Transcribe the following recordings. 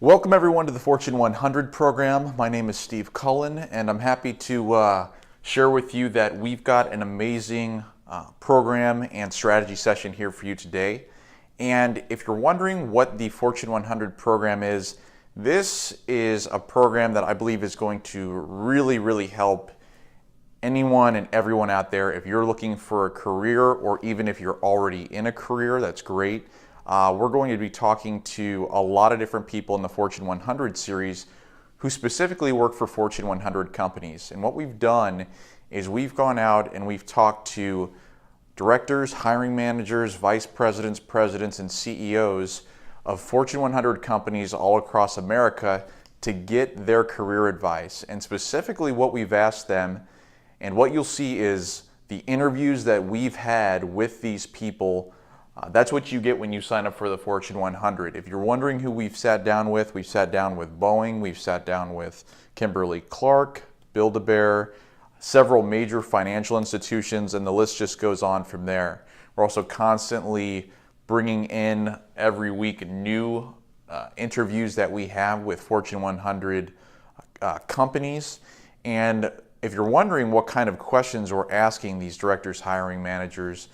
Welcome everyone to the Fortune 100 program. My name is Steve Cullen and I'm happy to share with you that we've got an amazing program and strategy session here for you today. And if you're wondering what the Fortune 100 program is, this is a program that I believe is going to really help anyone and everyone out there. If you're looking for a career, or even if you're already in a career, that's great. We're going to be talking to a lot of different people in the Fortune 100 series who specifically work for Fortune 100 companies. And what we've done is we've gone out and we've talked to directors, hiring managers, vice presidents, presidents, and CEOs of Fortune 100 companies all across America to get their career advice. And specifically what we've asked them, and what you'll see is the interviews that we've had with these people. That's what you get when you sign up for the Fortune 100. If you're wondering who we've sat down with, we've sat down with Boeing, we've sat down with Kimberly-Clark, Build-A-Bear, several major financial institutions, and the list just goes on from there. We're also constantly bringing in every week new interviews that we have with Fortune 100 companies. And if you're wondering what kind of questions we're asking these directors, hiring managers,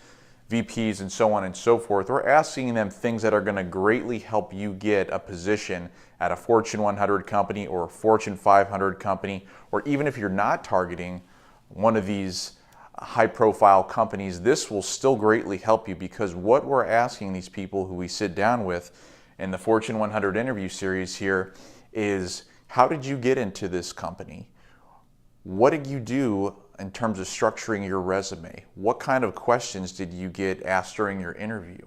VPs, and so on and so forth, we're asking them things that are going to greatly help you get a position at a Fortune 100 company or a Fortune 500 company, or even if you're not targeting one of these high-profile companies, this will still greatly help you, because what we're asking these people who we sit down with in the Fortune 100 interview series here is, how did you get into this company? What did you do in terms of structuring your resume? What kind of questions did you get asked during your interview?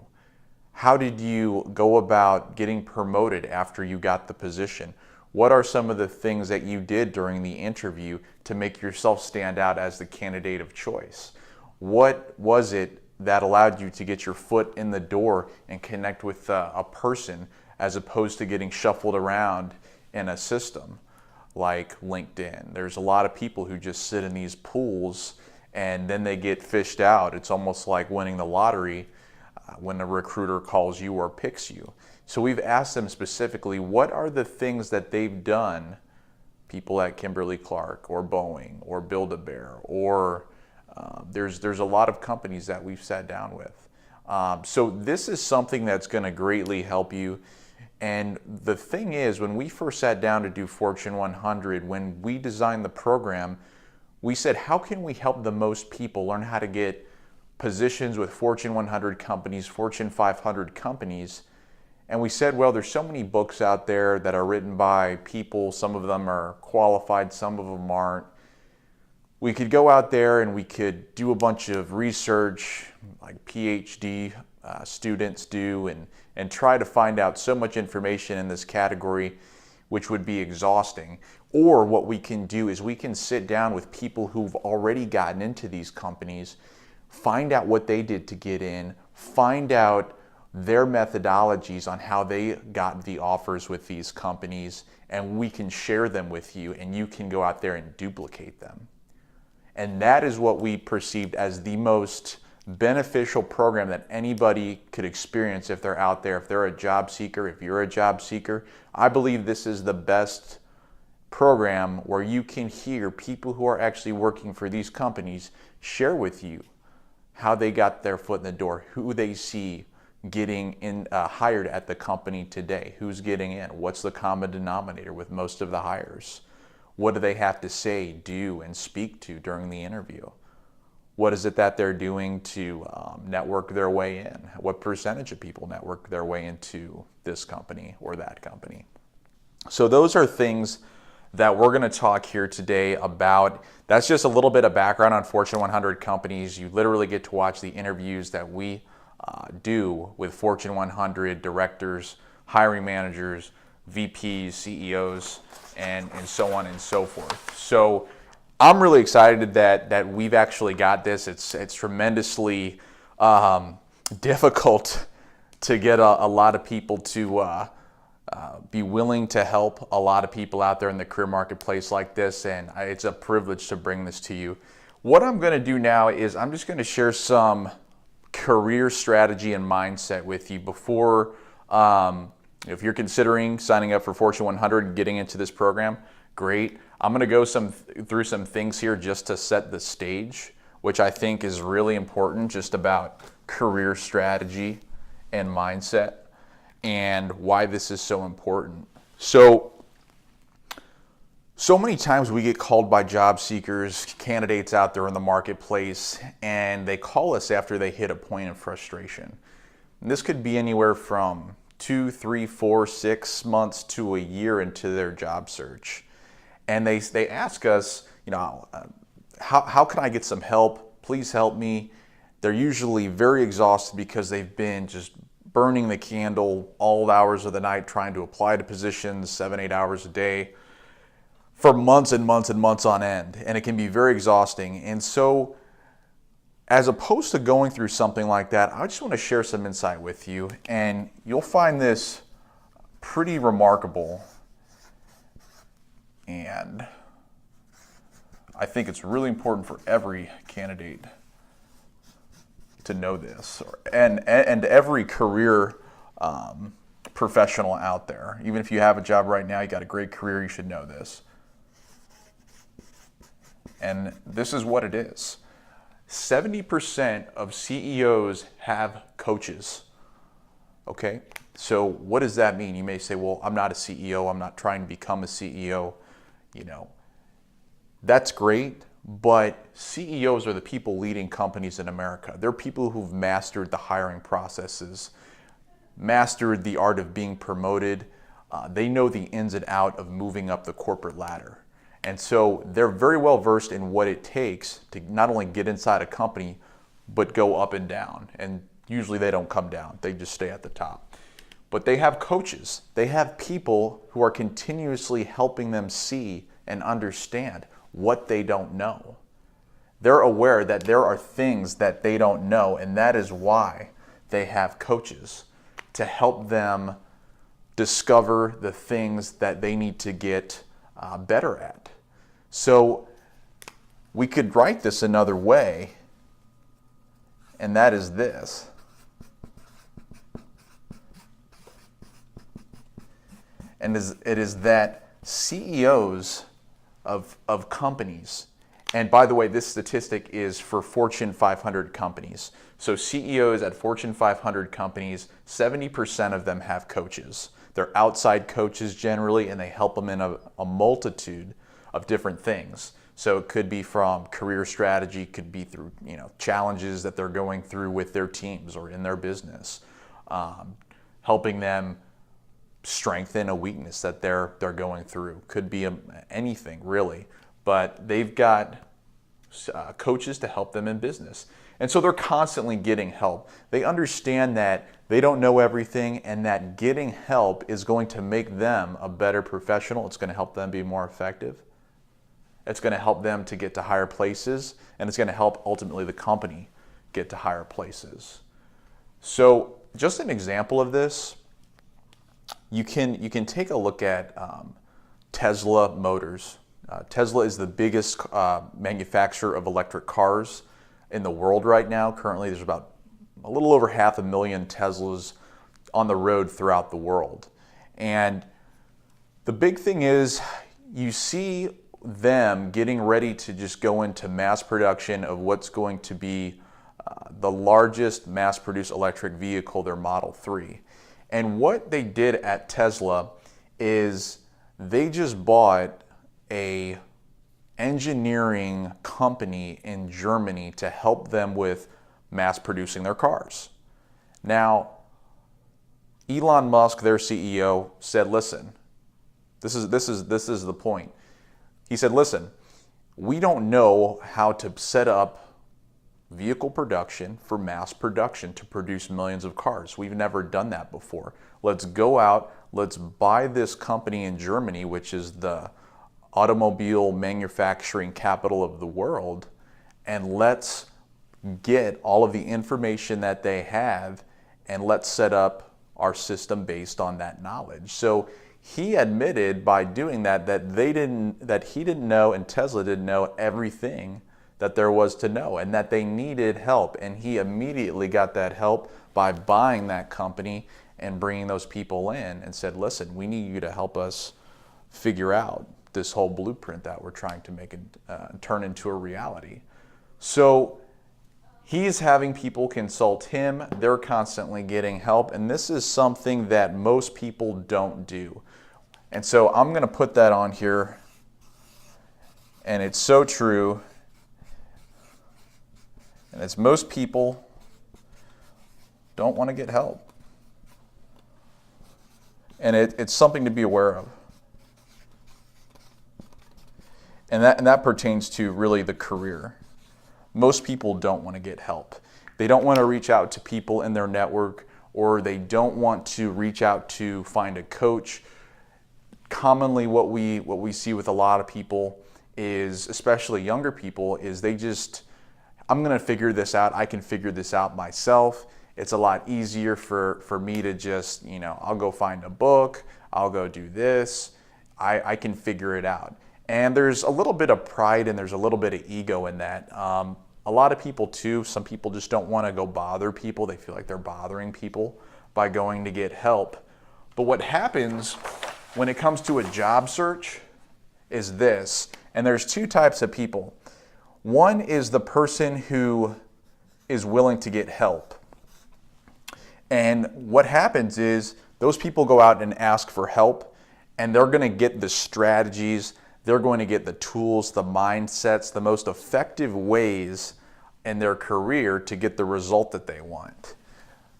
How did you go about getting promoted after you got the position? What are some of the things that you did during the interview to make yourself stand out as the candidate of choice? What was it that allowed you to get your foot in the door and connect with a person, as opposed to getting shuffled around in a system like LinkedIn? There's a lot of people who just sit in these pools and then they get fished out. It's almost like winning the lottery when a recruiter calls you or picks you. So we've asked them specifically, what are the things that they've done, people at Kimberly-Clark or Boeing or Build-A-Bear, or there's a lot of companies that we've sat down with. So this is something that's going to greatly help you. And the thing is, when we first sat down to do Fortune 100, when we designed the program, we said, how can we help the most people learn how to get positions with Fortune 100 companies, Fortune 500 companies? And we said, well, there's so many books out there that are written by people. Some of them are qualified, some of them aren't. We could go out there and we could do a bunch of research like PhD students do, and try to find out so much information in this category, which would be exhausting. Or what we can do is we can sit down with people who've already gotten into these companies, find out what they did to get in, find out their methodologies on how they got the offers with these companies, and we can share them with you, and you can go out there and duplicate them. And that is what we perceived as the most beneficial program that anybody could experience if they're out there. If they're a job seeker, if you're a job seeker, I believe this is the best program where you can hear people who are actually working for these companies share with you how they got their foot in the door, who they see getting hired at the company today, who's getting in, what's the common denominator with most of the hires, what do they have to say, do, and speak to during the interview. What is it that they're doing to network their way in? What percentage of people network their way into this company or that company? So those are things that we're going to talk here today about. That's just a little bit of background on Fortune 100 companies. You literally get to watch the interviews that we do with Fortune 100 directors, hiring managers, VPs, CEOs, and so on and so forth. So I'm really excited that we've actually got this. It's tremendously difficult to get a lot of people to be willing to help a lot of people out there in the career marketplace like this, and it's a privilege to bring this to you. What I'm going to do now is I'm just going to share some career strategy and mindset with you before If you're considering signing up for Fortune 100 and getting into this program, great. I'm going to go through some things here just to set the stage, which I think is really important, just about career strategy and mindset and why this is so important. So many times we get called by job seekers, candidates out there in the marketplace, and they call us after they hit a point of frustration. And this could be anywhere from 2, 3, 4, 6 months to a year into their job search. And they ask us, how can I get some help? Please help me. They're usually very exhausted because they've been just burning the candle all hours of the night trying to apply to positions 7, 8 hours a day for months and months and months on end. And it can be very exhausting. And so as opposed to going through something like that, I just want to share some insight with you, and you'll find this pretty remarkable. And I think it's really important for every candidate to know this, and every career professional out there. Even if you have a job right now, you got a great career, you should know this. And this is what it is. 70% of CEOs have coaches. Okay, so what does that mean? You may say, well, I'm not a CEO, I'm not trying to become a CEO. That's great, but CEOs are the people leading companies in America. They're people who've mastered the hiring processes, mastered the art of being promoted. They know the ins and outs of moving up the corporate ladder. And so they're very well versed in what it takes to not only get inside a company, but go up and down. And usually they don't come down, they just stay at the top. But they have coaches. They have people who are continuously helping them see and understand what they don't know. They're aware that there are things that they don't know, and that is why they have coaches to help them discover the things that they need to get better at. So we could write this another way, and that is this. And it is that CEOs of companies, and by the way, this statistic is for Fortune 500 companies. So CEOs at Fortune 500 companies, 70% of them have coaches. They're outside coaches generally, and they help them in a multitude of different things. So it could be from career strategy, could be through challenges that they're going through with their teams or in their business, helping them strengthen a weakness that they're going through. Could be anything really, but they've got coaches to help them in business. And so they're constantly getting help. They understand that they don't know everything, and that getting help is going to make them a better professional. It's going to help them be more effective. It's going to help them to get to higher places, and it's going to help ultimately the company get to higher places. So just an example of this, you can take a look at Tesla Motors. Tesla is the biggest manufacturer of electric cars in the world right now. Currently, there's about a little over 500,000 Teslas on the road throughout the world. And the big thing is, you see them getting ready to just go into mass production of what's going to be the largest mass-produced electric vehicle, their Model 3. And what they did at Tesla is they just bought a engineering company in Germany to help them with mass producing their cars. Now, Elon Musk, their CEO, said, listen, this is the point. He said, listen, we don't know how to set up vehicle production for mass production to produce millions of cars. We've never done that before. Let's go out, let's buy this company in Germany, which is the automobile manufacturing capital of the world, and let's get all of the information that they have, and let's set up our system based on that knowledge. So he admitted by doing that he didn't know, and Tesla didn't know everything that there was to know, and that they needed help. And he immediately got that help by buying that company and bringing those people in and said, listen, we need you to help us figure out this whole blueprint that we're trying to make it turn into a reality. So he's having people consult him. They're constantly getting help. And this is something that most people don't do. And so I'm going to put that on here. And it's so true. And it's most people don't want to get help. And it's something to be aware of. And that pertains to really the career. Most people don't want to get help. They don't want to reach out to people in their network, or they don't want to reach out to find a coach. Commonly what we see with a lot of people is, especially younger people, is they just, I'm going to figure this out. I can figure this out myself. It's a lot easier for me to just, I'll go find a book. I'll go do this. I can figure it out. And there's a little bit of pride and there's a little bit of ego in that. A lot of people too, some people just don't want to go bother people. They feel like they're bothering people by going to get help. But what happens when it comes to a job search is this, and there's two types of people. One is the person who is willing to get help. And what happens is those people go out and ask for help, and they're going to get the strategies, they're going to get the tools, the mindsets, the most effective ways in their career to get the result that they want.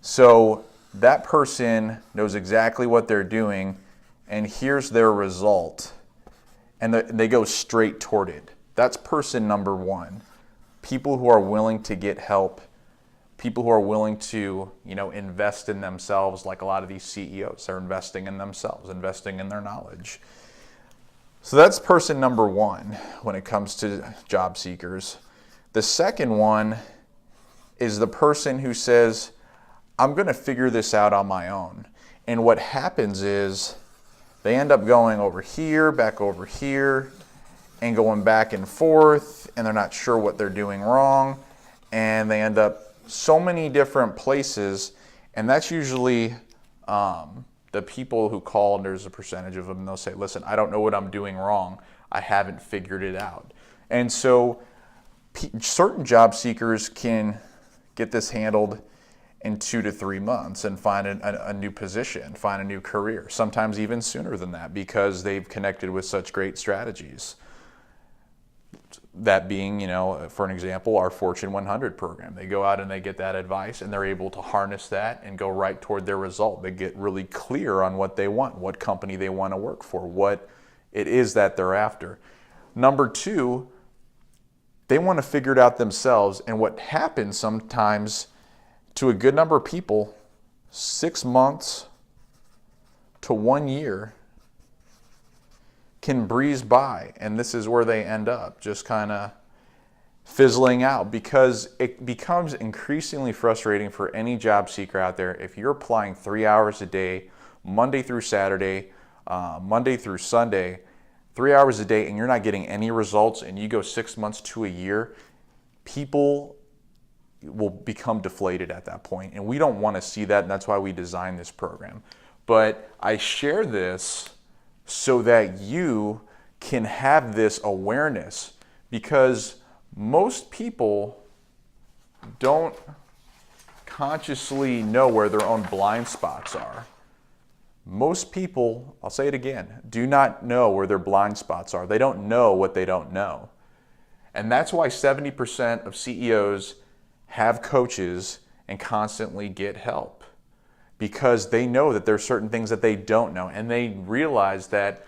So that person knows exactly what they're doing, and here's their result. And they go straight toward it. That's person number one. People who are willing to get help, people who are willing to, invest in themselves, like a lot of these CEOs. They're investing in themselves, investing in their knowledge. So that's person number one when it comes to job seekers. The second one is the person who says, I'm going to figure this out on my own. And what happens is they end up going over here, back over here, and going back and forth, and they're not sure what they're doing wrong, and they end up so many different places, and that's usually the people who call, and there's a percentage of them, and they'll say, listen, I don't know what I'm doing wrong. I haven't figured it out. And so certain job seekers can get this handled in 2 to 3 months and find a new position, find a new career, sometimes even sooner than that because they've connected with such great strategies. That being, for an example, our Fortune 100 program. They go out and they get that advice and they're able to harness that and go right toward their result. They get really clear on what they want, what company they want to work for, what it is that they're after. Number two, they want to figure it out themselves. And what happens sometimes to a good number of people, 6 months to 1 year can breeze by, and this is where they end up, just kind of fizzling out, because it becomes increasingly frustrating for any job seeker out there if you're applying 3 hours a day, Monday through Saturday, Monday through Sunday, 3 hours a day, and you're not getting any results, and you go 6 months to a year. People will become deflated at that point, and we don't want to see that, and that's why we designed this program. But I share this so that you can have this awareness, because most people don't consciously know where their own blind spots are. Most people, I'll say it again, do not know where their blind spots are. They don't know what they don't know. And that's why 70% of CEOs have coaches and constantly get help, because they know that there are certain things that they don't know, and they realize that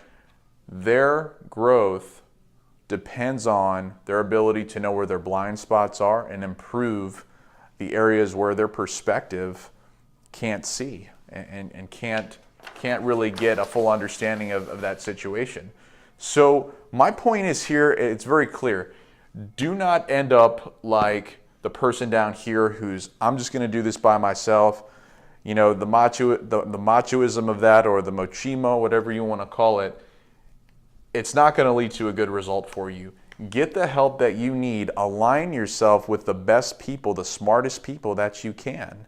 their growth depends on their ability to know where their blind spots are and improve the areas where their perspective can't see and can't really get a full understanding of that situation. So my point is here, it's very clear. Do not end up like the person down here who's, I'm just going to do this by myself. The machoism of that, or the mochimo, whatever you want to call it, it's not going to lead to a good result for you. Get the help that you need. Align yourself with the best people, the smartest people that you can,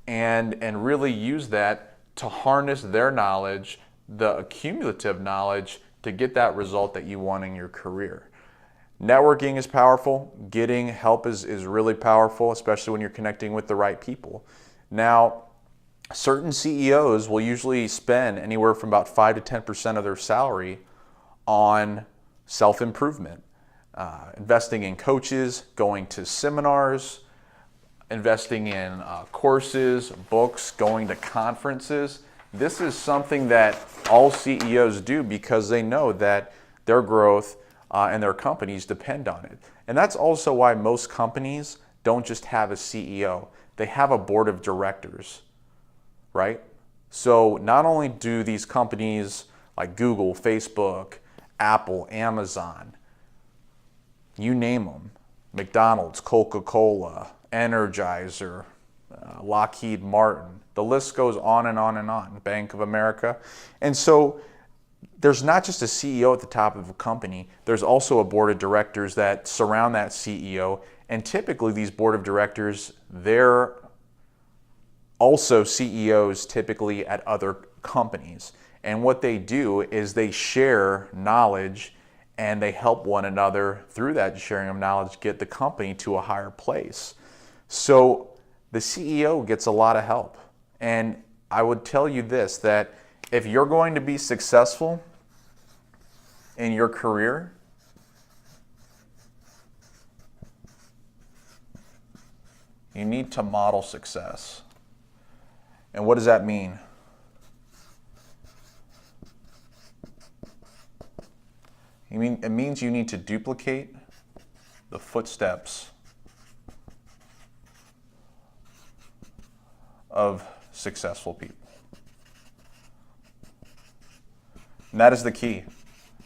and really use that to harness their knowledge, the accumulative knowledge, to get that result that you want in your career. Networking is powerful. Getting help is really powerful, especially when you're connecting with the right people. Now, certain CEOs will usually spend anywhere from about 5 to 10% of their salary on self-improvement, investing in coaches, going to seminars, investing in courses, books, going to conferences. This is something that all CEOs do because they know that their growth and their companies depend on it. And that's also why most companies don't just have a CEO. They have a board of directors, right? So not only do these companies like Google, Facebook, Apple, Amazon, you name them, McDonald's, Coca-Cola, Energizer, Lockheed Martin, the list goes on and on and on, Bank of America. And so there's not just a CEO at the top of a company, there's also a board of directors that surround that CEO. And typically these board of directors, they're also CEOs typically at other companies. And what they do is they share knowledge and they help one another through that sharing of knowledge get the company to a higher place. So the CEO gets a lot of help. And I would tell you this, that if you're going to be successful in your career, you need to model success. And what does that mean? It means you need to duplicate the footsteps of successful people. And that is the key.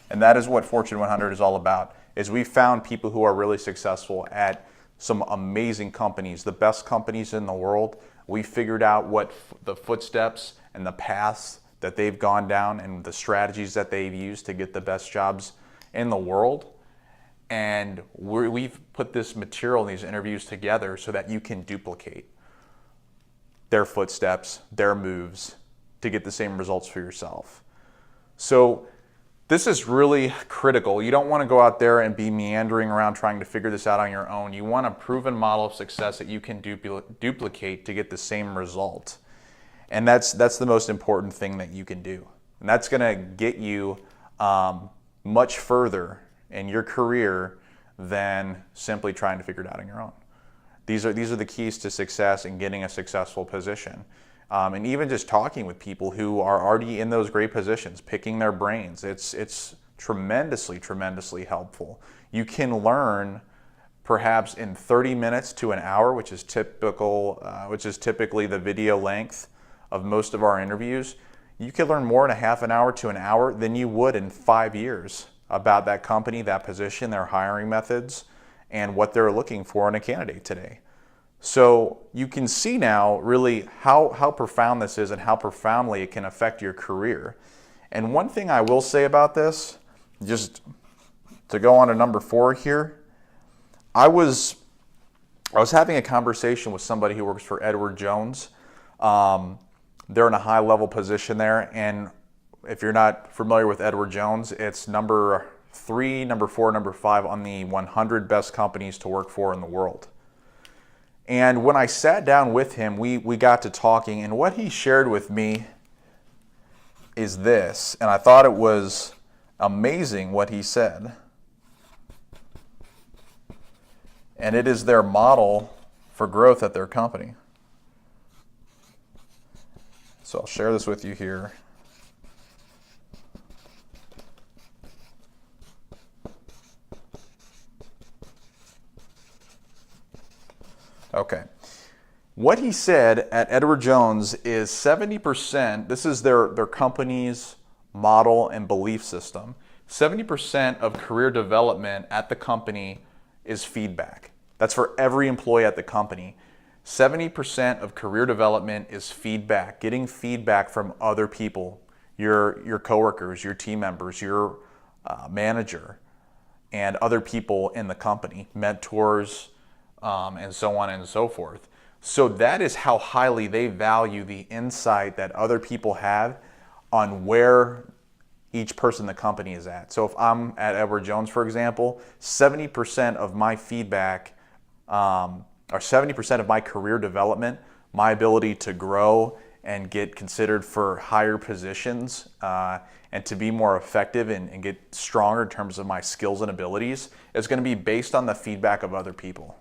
And that is what Fortune 100 is all about, is we found people who are really successful at some amazing companies, the best companies in the world. We figured out what the footsteps and the paths that they've gone down and the strategies that they've used to get the best jobs in the world. And we've put this material and these interviews together so that you can duplicate their footsteps, their moves, to get the same results for yourself. So this is really critical. You don't want to go out there and be meandering around trying to figure this out on your own. You want a proven model of success that you can duplicate to get the same result. And that's the most important thing that you can do. And that's going to get you much further in your career than simply trying to figure it out on your own. These are the keys to success in getting a successful position. And even just talking with people who are already in those great positions, picking their brains, it's tremendously, tremendously helpful. You can learn perhaps in 30 minutes to an hour, which is typically the video length of most of our interviews. You can learn more in a half an hour to an hour than you would in 5 years about that company, that position, their hiring methods, and what they're looking for in a candidate today. So you can see now really how profound this is and how profoundly it can affect your career. And one thing I will say about this, just to go on to number 4 here, I was having a conversation with somebody who works for Edward Jones. They're in a high-level position there, and if you're not familiar with Edward Jones, it's number 3, number 4, number 5 on the 100 best companies to work for in the world. And when I sat down with him, we got to talking, and what he shared with me is this, and I thought it was amazing what he said. And it is their model for growth at their company. So I'll share this with you here. Okay. What he said at Edward Jones is 70%, this is their company's model and belief system. 70% of career development at the company is feedback. That's for every employee at the company. 70% of career development is feedback, getting feedback from other people, your coworkers, your team members, your manager, and other people in the company, mentors, and so on and so forth. So that is how highly they value the insight that other people have on where each person in the company is at. So if I'm at Edward Jones, for example, 70% of my feedback, or 70% of my career development, my ability to grow and get considered for higher positions, and to be more effective and get stronger in terms of my skills and abilities, is going to be based on the feedback of other people.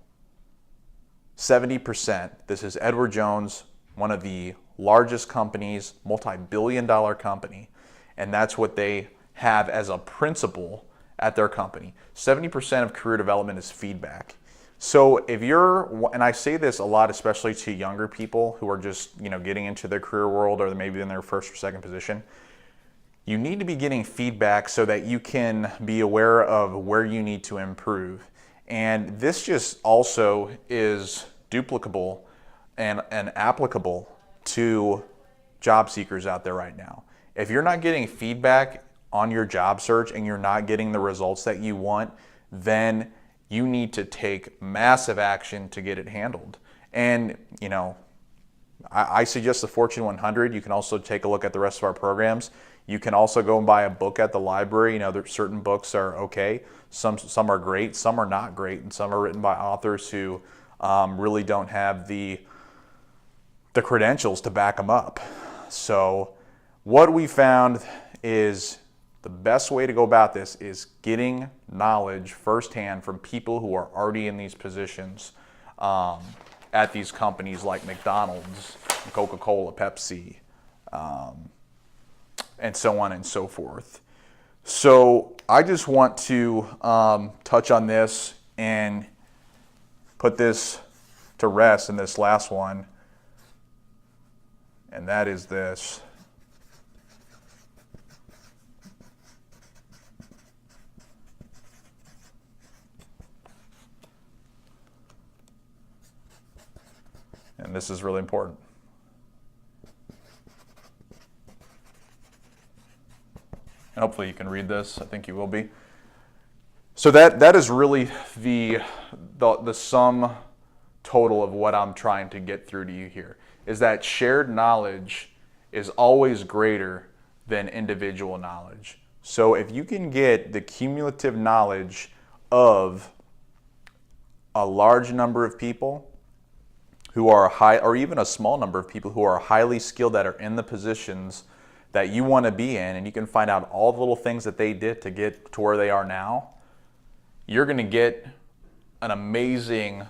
70%. This is Edward Jones, one of the largest companies, multi-billion-dollar company, and that's what they have as a principle at their company. 70% of career development is feedback. So if you're, and I say this a lot, especially to younger people who are just, getting into their career world, or maybe in their first or second position, you need to be getting feedback so that you can be aware of where you need to improve. And this just also is duplicable and applicable to job seekers out there right now. If you're not getting feedback on your job search and you're not getting the results that you want, then you need to take massive action to get it handled. And, I suggest the Fortune 100. You can also take a look at the rest of our programs. You can also go and buy a book at the library. There certain books are okay. Some are great, some are not great, and some are written by authors who really don't have the credentials to back them up. So what we found is the best way to go about this is getting knowledge firsthand from people who are already in these positions at these companies like McDonald's, Coca-Cola, Pepsi, and so on and so forth. So I just want to touch on this and put this to rest in this last one, and that is this. And this is really important. And hopefully you can read this. I think you will be. So that is really the sum total of what I'm trying to get through to you here, is that shared knowledge is always greater than individual knowledge. So if you can get the cumulative knowledge of a large number of people who are high, or even a small number of people who are highly skilled that are in the positions that you want to be in, and you can find out all the little things that they did to get to where they are now, you're going to get an amazing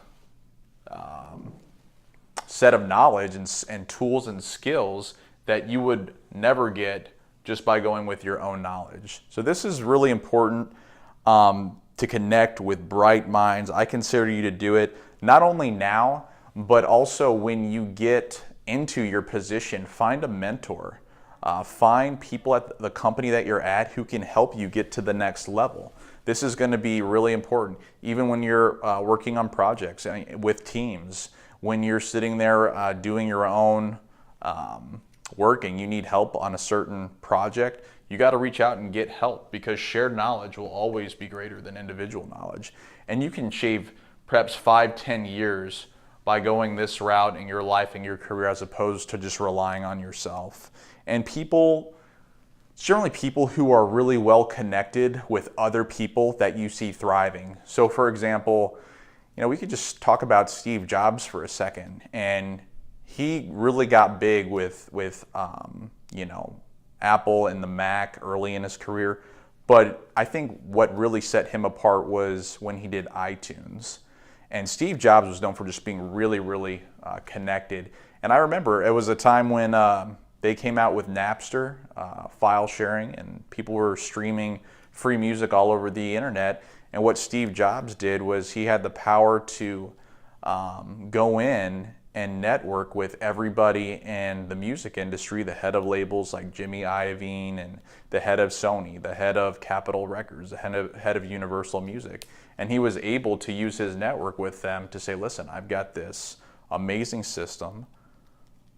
set of knowledge and tools and skills that you would never get just by going with your own knowledge. So this is really important to connect with bright minds. I consider you to do it not only now, but also when you get into your position. Find a mentor. Find people at the company that you're at who can help you get to the next level. This is going to be really important, even when you're working on projects with teams. When you're sitting there doing your own work and you need help on a certain project, you got to reach out and get help, because shared knowledge will always be greater than individual knowledge. And you can shave perhaps 5-10 years by going this route in your life and your career, as opposed to just relying on yourself. And generally people who are really well connected with other people that you see thriving. So for example, we could just talk about Steve Jobs for a second. And he really got big with Apple and the Mac early in his career. But I think what really set him apart was when he did iTunes. And Steve Jobs was known for just being really, really connected. And I remember it was a time when they came out with Napster, file sharing, and people were streaming free music all over the internet. And what Steve Jobs did was he had the power to go in and network with everybody in the music industry, the head of labels like Jimmy Iovine, and the head of Sony, the head of Capitol Records, the head of Universal Music. And he was able to use his network with them to say, listen, I've got this amazing system.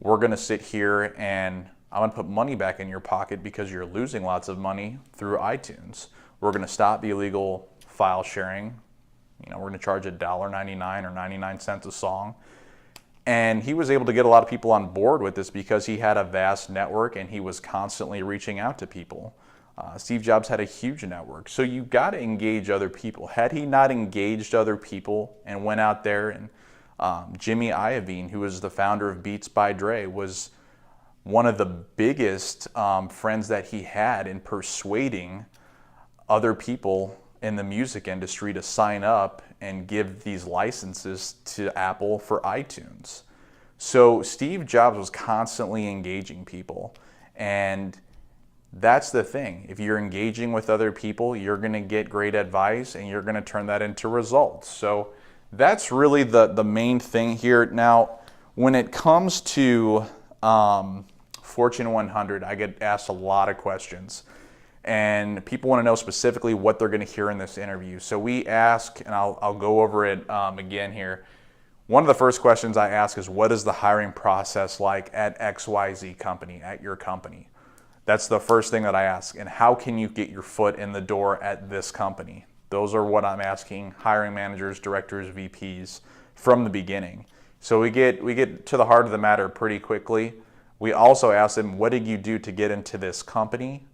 We're going to sit here and I'm going to put money back in your pocket because you're losing lots of money through iTunes. We're going to stop the illegal file sharing. We're going to charge $1.99 or 99 cents a song. And he was able to get a lot of people on board with this because he had a vast network and he was constantly reaching out to people. Steve Jobs had a huge network. So you got to engage other people. Had he not engaged other people and went out there and Jimmy Iovine, who was the founder of Beats by Dre, was one of the biggest friends that he had in persuading other people in the music industry to sign up and give these licenses to Apple for iTunes. So Steve Jobs was constantly engaging people, and that's the thing. If you're engaging with other people, you're going to get great advice and you're going to turn that into results. So that's really the main thing here. Now, when it comes to Fortune 100, I get asked a lot of questions. And people want to know specifically what they're going to hear in this interview. So we ask, and I'll go over it again here. One of the first questions I ask is, what is the hiring process like at XYZ company, at your company? That's the first thing that I ask. And how can you get your foot in the door at this company? Those are what I'm asking hiring managers, directors, VPs from the beginning. So we get to the heart of the matter pretty quickly. We also ask them, what did you do to get into this company?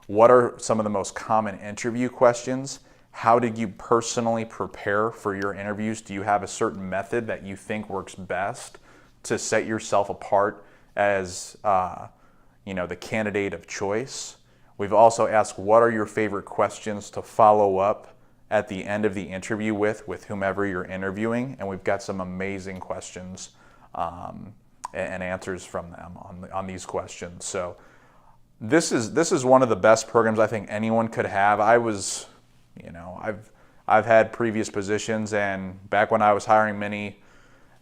What are some of the most common interview questions? How did you personally prepare for your interviews? Do you have a certain method that you think works best to set yourself apart as the candidate of choice? We've also asked, what are your favorite questions to follow up at the end of the interview with whomever you're interviewing? And we've got some amazing questions and answers from them on these questions. So this is one of the best programs I think anyone could have. I've had previous positions, and back when I was hiring many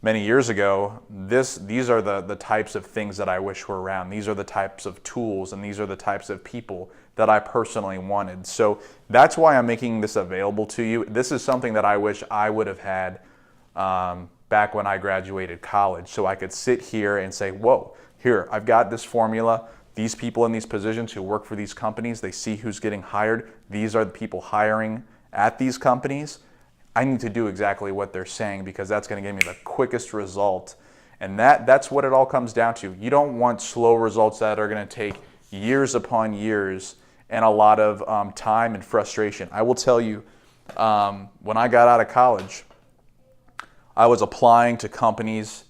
years ago, these are the types of things that I wish were around. These are the types of tools, and these are the types of people that I personally wanted. So that's why I'm making this available to you. This is something that I wish I would have had back when I graduated college, so I could sit here and say, whoa, here, I've got this formula. These people in these positions who work for these companies, they see who's getting hired. These are the people hiring at these companies. I need to do exactly what they're saying because that's going to give me the quickest result. And that's what it all comes down to. You don't want slow results that are going to take years upon years and a lot of time and frustration. I will tell you, when I got out of college, I was applying to companies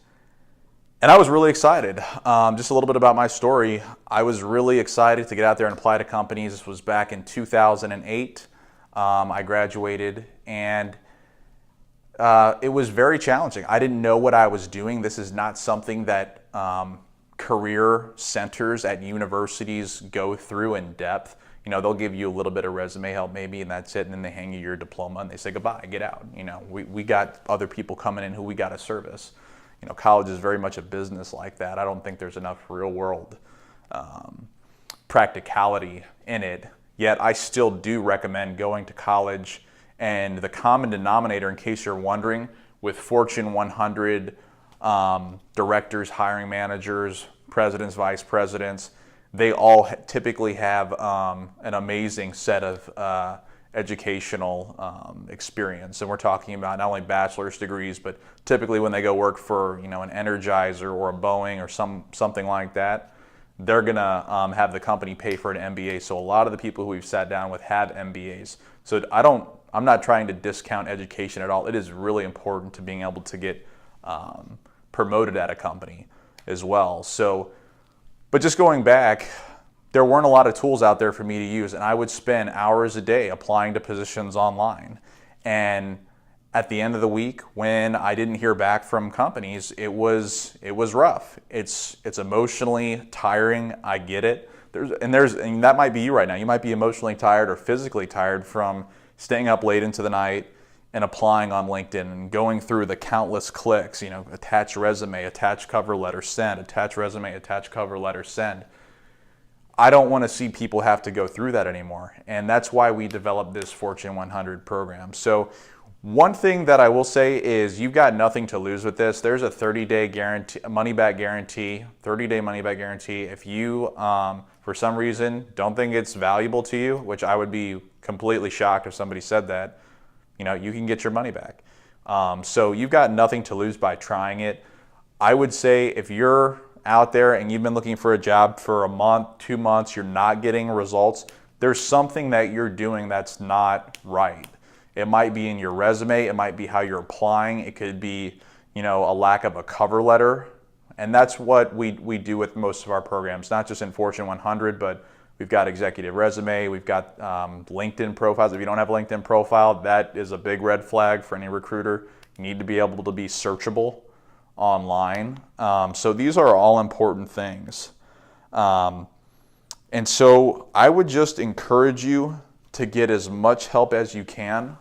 and I was really excited. Just a little bit about my story. I was really excited to get out there and apply to companies. This was back in 2008. I graduated, and it was very challenging. I didn't know what I was doing. This is not something that career centers at universities go through in depth. They'll give you a little bit of resume help maybe, and that's it, and then they hand you your diploma and they say goodbye, get out. We got other people coming in who we got to service. College is very much a business like that. I don't think there's enough real world practicality in it. Yet I still do recommend going to college. And the common denominator, in case you're wondering, with Fortune 100 directors, hiring managers, presidents, vice presidents, they all typically have an amazing set of educational experience. And we're talking about not only bachelor's degrees, but typically when they go work for an Energizer or a Boeing or something like that, they're gonna have the company pay for an MBA. So a lot of the people who we've sat down with have MBAs. So I'm not trying to discount education at all. It is really important to being able to get promoted at a company as well. So, but just going back, there weren't a lot of tools out there for me to use, and I would spend hours a day applying to positions online. And at the end of the week, when I didn't hear back from companies, it was rough. It's emotionally tiring. I get it. And that might be you right now. You might be emotionally tired or physically tired from staying up late into the night and applying on LinkedIn and going through the countless clicks. Attach resume, attach cover letter, send. Attach resume, attach cover letter, send. I don't want to see people have to go through that anymore. And that's why we developed this Fortune 100 program. So one thing that I will say is you've got nothing to lose with this. There's a 30-day guarantee, money-back guarantee, 30-day money-back guarantee. If you, for some reason, don't think it's valuable to you, which I would be completely shocked if somebody said that, you can get your money back. So you've got nothing to lose by trying it. I would say if you're out there and you've been looking for a job for a month, 2 months, you're not getting results, there's something that you're doing that's not right. It might be in your resume, it might be how you're applying, it could be, a lack of a cover letter. And that's what we do with most of our programs, not just in Fortune 100, but we've got executive resume, we've got LinkedIn profiles. If you don't have a LinkedIn profile, that is a big red flag for any recruiter. You need to be able to be searchable online. So these are all important things. And so I would just encourage you to get as much help as you can.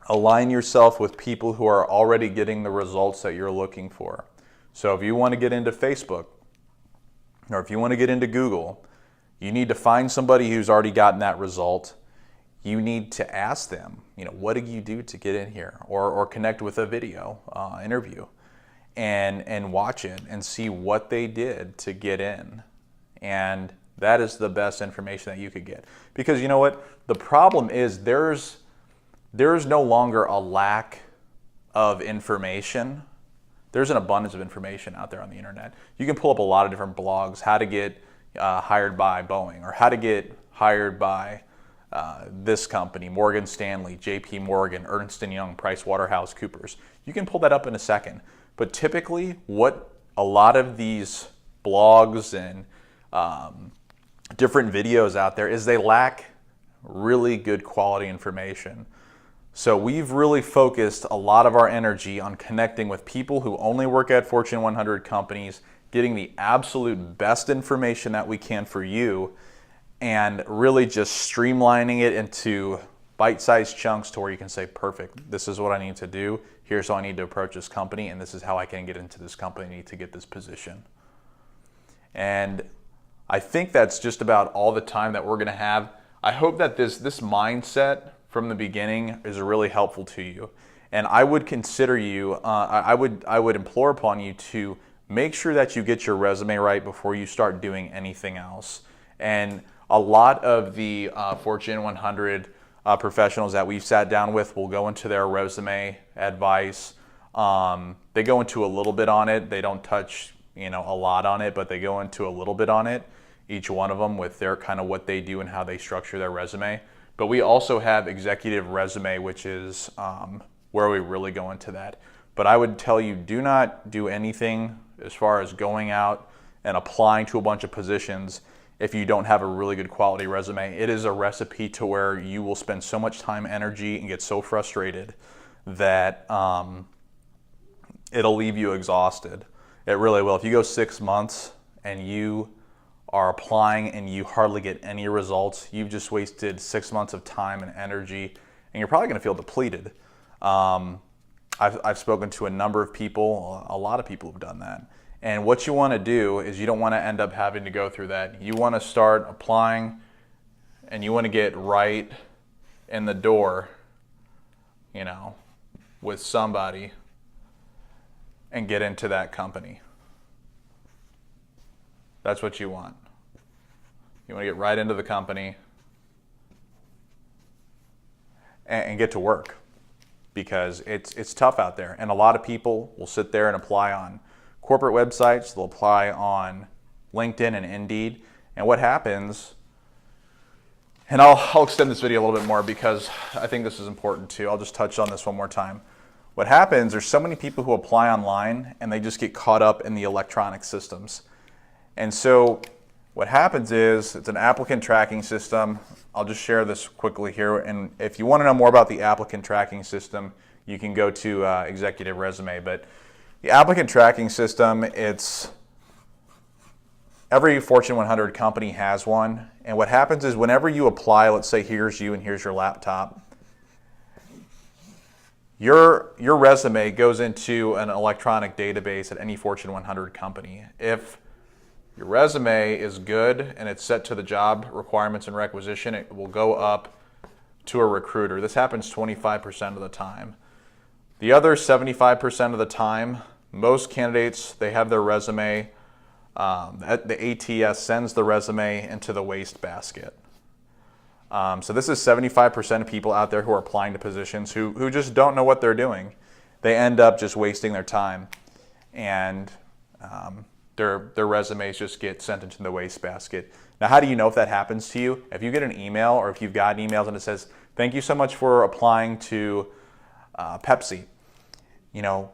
Align yourself with people who are already getting the results that you're looking for. So if you want to get into Facebook, or if you want to get into Google, you need to find somebody who's already gotten that result. You need to ask them, what did you do to get in here? Or connect with a video interview and watch it and see what they did to get in. And that is the best information that you could get. Because you know what? The problem is there's no longer a lack of information. There's an abundance of information out there on the internet. You can pull up a lot of different blogs, how to get hired by Boeing, or how to get hired by this company, Morgan Stanley, JP Morgan, Ernst & Young, PricewaterhouseCoopers. You can pull that up in a second. But typically what a lot of these blogs and different videos out there is they lack really good quality information. So we've really focused a lot of our energy on connecting with people who only work at Fortune 100 companies, getting the absolute best information that we can for you, and really just streamlining it into bite-sized chunks to where you can say, perfect, this is what I need to do, here's how I need to approach this company, and this is how I can get into this company to get this position. And I think that's just about all the time that we're going to have. I hope that this mindset from the beginning is really helpful to you. And I would consider you, I would implore upon you to make sure that you get your resume right before you start doing anything else. And a lot of the Fortune 100 professionals that we've sat down with will go into their resume advice. They go into a little bit on it. They don't touch a lot on it, but they go into a little bit on it, each one of them with their kind of what they do and how they structure their resume. But we also have executive resume, which is where we really go into that. But I would tell you, do not do anything as far as going out and applying to a bunch of positions if you don't have a really good quality resume. It is a recipe to where you will spend so much time, energy, and get so frustrated that it'll leave you exhausted. It really will. If you go 6 months and you are applying and you hardly get any results, you've just wasted 6 months of time and energy, and you're probably going to feel depleted. I've spoken to a number of people, a lot of people have done that. And what you want to do is you don't want to end up having to go through that. You want to start applying and you want to get right in the door, with somebody and get into that company. That's what you want. You want to get right into the company and get to work, because it's tough out there. And a lot of people will sit there and apply on corporate websites, they'll apply on LinkedIn and Indeed. And what happens, and I'll extend this video a little bit more because I think this is important too. I'll just touch on this one more time. What happens, there's so many people who apply online and they just get caught up in the electronic systems. And so what happens is it's an applicant tracking system. I'll just share this quickly here. And if you want to know more about the applicant tracking system, you can go to Executive Resume. But the applicant tracking system, every Fortune 100 company has one. And what happens is whenever you apply, let's say here's you and here's your laptop, your resume goes into an electronic database at any Fortune 100 company. If your resume is good and it's set to the job requirements and requisition, it will go up to a recruiter. This happens 25% of the time. The other 75% of the time, most candidates, they have their resume, the ATS sends the resume into the wastebasket. So this is 75% of people out there who are applying to positions who just don't know what they're doing. they end up just wasting their time, and their resumes just get sent into the wastebasket. Now, how do you know if that happens to you? If you get an email, or if you've gotten emails and it says, "Thank you so much for applying to Pepsi.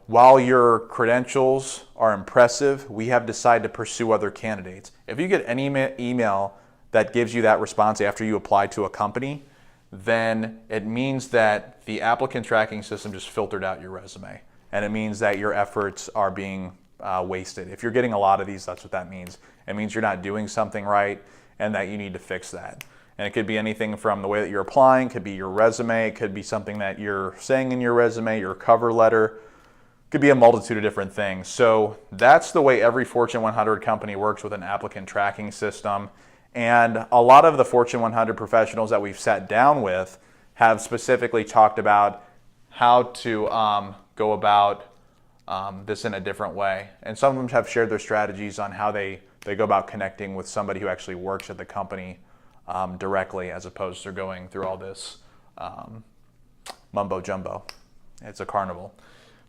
While your credentials are impressive, we have decided to pursue other candidates." If you get any email that gives you that response after you apply to a company, then it means that the applicant tracking system just filtered out your resume. And it means that your efforts are being wasted. If you're getting a lot of these, that's what that means. It means you're not doing something right and that you need to fix that. And it could be anything from the way that you're applying, could be your resume, it could be something that you're saying in your resume, your cover letter, could be a multitude of different things. So that's the way every Fortune 100 company works with an applicant tracking system. And a lot of the Fortune 100 professionals that we've sat down with have specifically talked about how to go about this in a different way. And some of them have shared their strategies on how they go about connecting with somebody who actually works at the company directly, as opposed to going through all this mumbo jumbo. It's a carnival.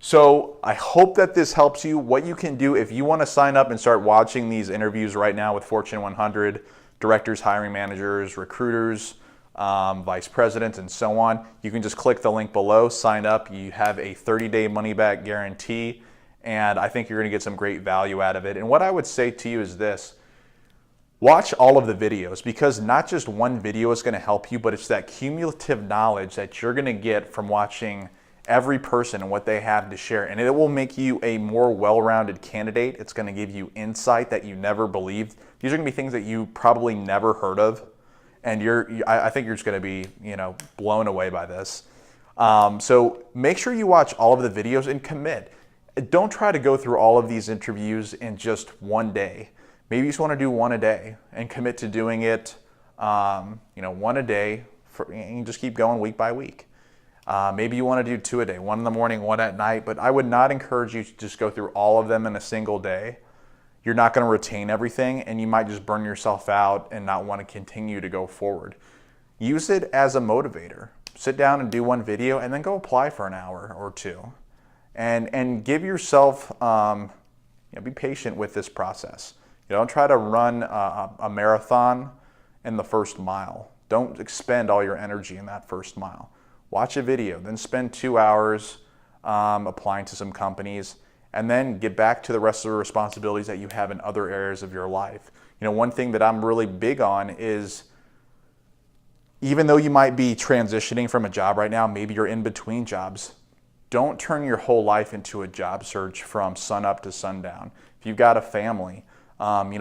So I hope that this helps you. What you can do if you want to sign up and start watching these interviews right now with Fortune 100 directors, hiring managers, recruiters, vice presidents, and so on, you can just click the link below, sign up. You have a 30-day money-back guarantee, and I think you're going to get some great value out of it. And what I would say to you is this: watch all of the videos, because not just one video is going to help you, but it's that cumulative knowledge that you're going to get from watching every person and what they have to share. And it will make you a more well-rounded candidate. It's going to give you insight that you never believed. These are going to be things that you probably never heard of. And I think you're just going to be, blown away by this. So make sure you watch all of the videos and commit. Don't try to go through all of these interviews in just one day. Maybe you just want to do one a day and commit to doing it, one a day, and just keep going week by week. Maybe you want to do 2 a day, 1 in the morning, 1 at night, but I would not encourage you to just go through all of them in a single day. You're not going to retain everything, and you might just burn yourself out and not want to continue to go forward. Use it as a motivator. Sit down and do one video, and then go apply for an hour or two. And give yourself, be patient with this process. Don't try to run a marathon in the first mile. Don't expend all your energy in that first mile. Watch a video, then spend 2 hours applying to some companies, and then get back to the rest of the responsibilities that you have in other areas of your life. One thing that I'm really big on is, even though you might be transitioning from a job right now, maybe you're in between jobs, don't turn your whole life into a job search from sun up to sundown. If you've got a family,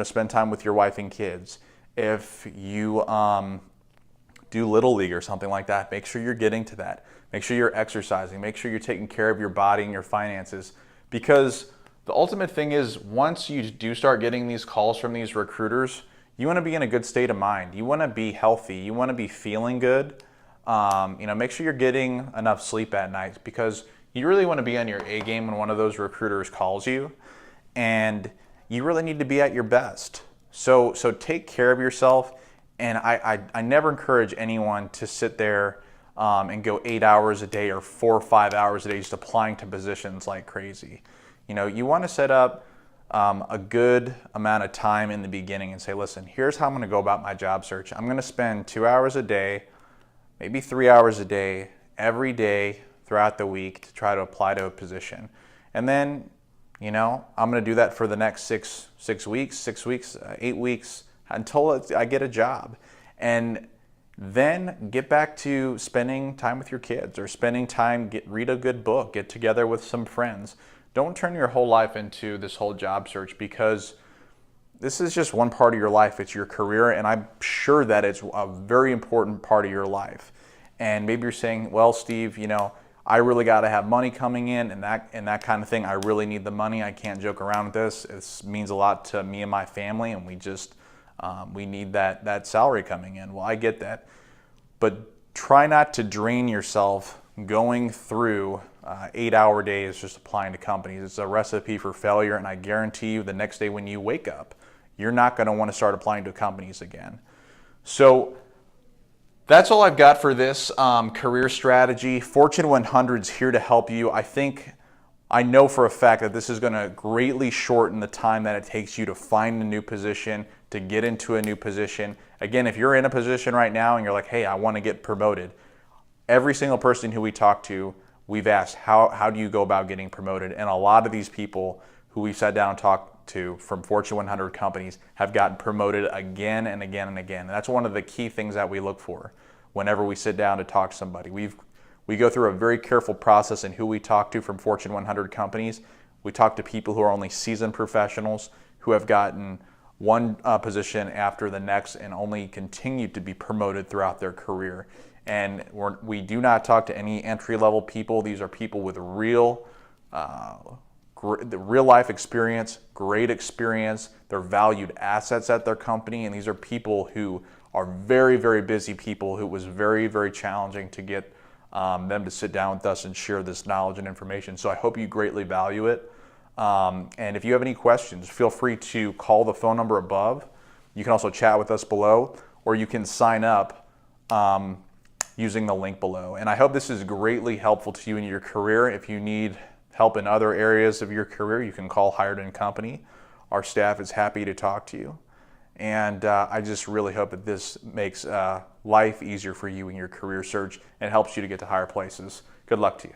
spend time with your wife and kids. If you do Little League or something like that, make sure you're getting to that. Make sure you're exercising. Make sure you're taking care of your body and your finances. Because the ultimate thing is, once you do start getting these calls from these recruiters, you want to be in a good state of mind. You want to be healthy. You want to be feeling good. Make sure you're getting enough sleep at night, because you really want to be on your A game when one of those recruiters calls you, and you really need to be at your best. So take care of yourself. And I never encourage anyone to sit there and go 8 hours a day or 4 or 5 hours a day just applying to positions like crazy. You want to set up a good amount of time in the beginning and say, listen, here's how I'm going to go about my job search. I'm going to spend 2 hours a day, maybe 3 hours a day, every day throughout the week to try to apply to a position. And then, I'm going to do that for the next 6 weeks, 8 weeks, until I get a job. And then get back to spending time with your kids, or spending time, read a good book, get together with some friends. Don't turn your whole life into this whole job search, because this is just one part of your life. It's your career, and I'm sure that it's a very important part of your life. And maybe you're saying, well, Steve, I really got to have money coming in and that kind of thing. I really need the money. I can't joke around with this. It means a lot to me and my family, and we need that salary coming in. Well, I get that. But try not to drain yourself going through 8-hour days just applying to companies. It's a recipe for failure, and I guarantee you the next day when you wake up, you're not going to want to start applying to companies again. So that's all I've got for this career strategy. Fortune 100's here to help you. I think I know for a fact that this is going to greatly shorten the time that it takes you to find a new position, to get into a new position. Again, if you're in a position right now and you're like, hey, I want to get promoted, every single person who we talk to, we've asked, how do you go about getting promoted? And a lot of these people who we've sat down and talked to from Fortune 100 companies have gotten promoted again and again and again. And that's one of the key things that we look for whenever we sit down to talk to somebody. We go through a very careful process in who we talk to from Fortune 100 companies. We talk to people who are only seasoned professionals who have gotten one position after the next and only continued to be promoted throughout their career. And we do not talk to any entry-level people. These are people with real life experience, great experience. They're valued assets at their company, and these are people who are very, very busy people who it was very, very challenging to get them to sit down with us and share this knowledge and information. So I hope you greatly value it. And if you have any questions, feel free to call the phone number above. You can also chat with us below, or you can sign up using the link below. And I hope this is greatly helpful to you in your career. If you need help in other areas of your career, you can call Hired&Co. Our staff is happy to talk to you. And I just really hope that this makes life easier for you in your career search and helps you to get to higher places. Good luck to you.